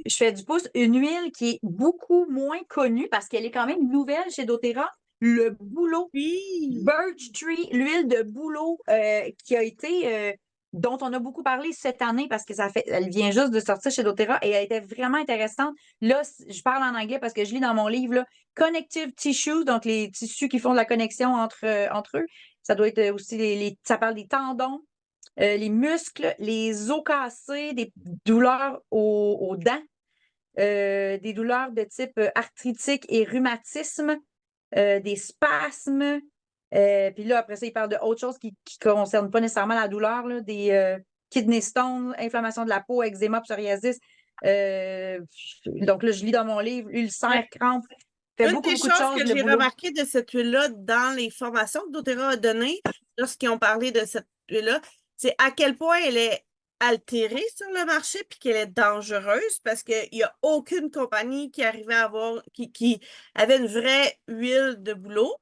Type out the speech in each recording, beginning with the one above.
je fais du pouce, une huile qui est beaucoup moins connue parce qu'elle est quand même nouvelle chez doTERRA, le bouleau. Oui. Birch Tree, l'huile de bouleau qui a été dont on a beaucoup parlé cette année parce que elle vient juste de sortir chez doTERRA et elle était vraiment intéressante. Là, je parle en anglais parce que je lis dans mon livre là, Connective Tissue, donc les tissus qui font de la connexion entre eux. Ça doit être aussi ça parle des tendons, les muscles, les os cassés, des douleurs aux dents, des douleurs de type arthritique et rhumatisme, des spasmes. Puis là, après ça, il parle d'autres choses qui ne concernent pas nécessairement la douleur, là, des kidney stones, inflammation de la peau, eczéma, psoriasis. Donc là, je lis dans mon livre, ulcère, Ouais. crampe. Fait Une beaucoup, des beaucoup de choses choses, que le j'ai boulot. remarqué de cette huile-là dans les formations que doTERRA a données, lorsqu'ils ont parlé de cette huile-là, c'est à quel point elle est altérée sur le marché puis qu'elle est dangereuse parce qu'il n'y a aucune compagnie qui arrivait à avoir, qui avait une vraie huile de bouleau.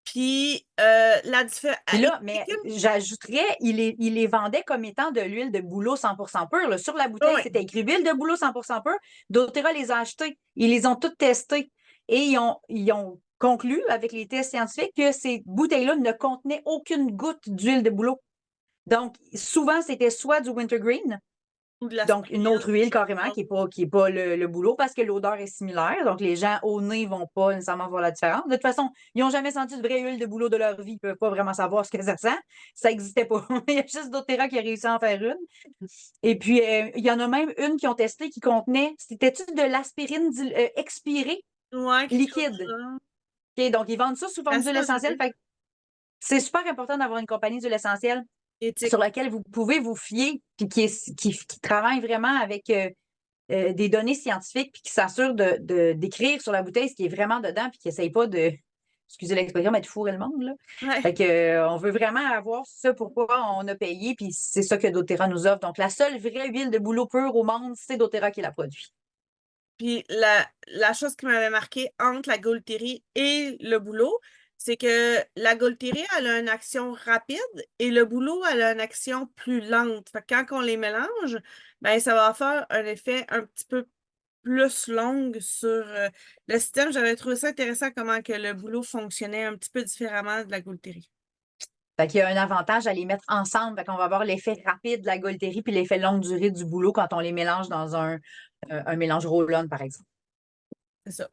Puis la différence. Puis là, mais j'ajouterais, il les vendait comme étant de l'huile de bouleau 100% pur. Là. Sur la bouteille, Oui, c'était écrit huile de bouleau 100% pur. doTERRA les a achetés. Ils les ont toutes testées. Et ils ont conclu avec les tests scientifiques que ces bouteilles-là ne contenaient aucune goutte d'huile de bouleau. Donc, souvent, c'était soit du wintergreen, ou de donc une l'aspirine. autre huile carrément qui est pas le bouleau parce que l'odeur est similaire. Donc, les gens au nez vont pas nécessairement voir la différence. De toute façon, ils n'ont jamais senti de vraie huile de bouleau de leur vie. Ils peuvent pas vraiment savoir ce que ça sent. Ça n'existait pas. Il y a juste doTERRA qui a réussi à en faire une. Et puis, il y en a même une qui ont testé qui contenait, c'était-tu de l'aspirine expirée Ouais, quelque chose de liquide? ça. OK, donc, ils vendent ça sous forme Ah, d'huile ça, j'ai essentielle. vu. Fait que c'est super important d'avoir une compagnie d'huile essentielle Éthique. sur laquelle vous pouvez vous fier puis qui travaille vraiment avec des données scientifiques puis qui s'assure d'écrire sur la bouteille ce qui est vraiment dedans puis qui n'essaye pas de, excusez l'expression, mais de fourrer le monde. Là. Ouais. Fait que, on veut vraiment avoir ce pourquoi on a payé puis c'est ça que doTERRA nous offre. Donc, la seule vraie huile de bouleau pure au monde, c'est doTERRA qui la produit. Puis la chose qui m'avait marqué entre la Gaultérie et le boulot, c'est que la Gaultérie, elle a une action rapide et le boulot, elle a une action plus lente. Fait que quand on les mélange, ben, ça va faire un effet un petit peu plus long sur le système. J'avais trouvé ça intéressant comment que le boulot fonctionnait un petit peu différemment de la Gaultérie. Fait qu'il y a un avantage à les mettre ensemble. Fait qu'on va avoir l'effet rapide de la Gaultérie puis l'effet longue durée du boulot quand on les mélange dans un mélange roll-on, par exemple. C'est ça.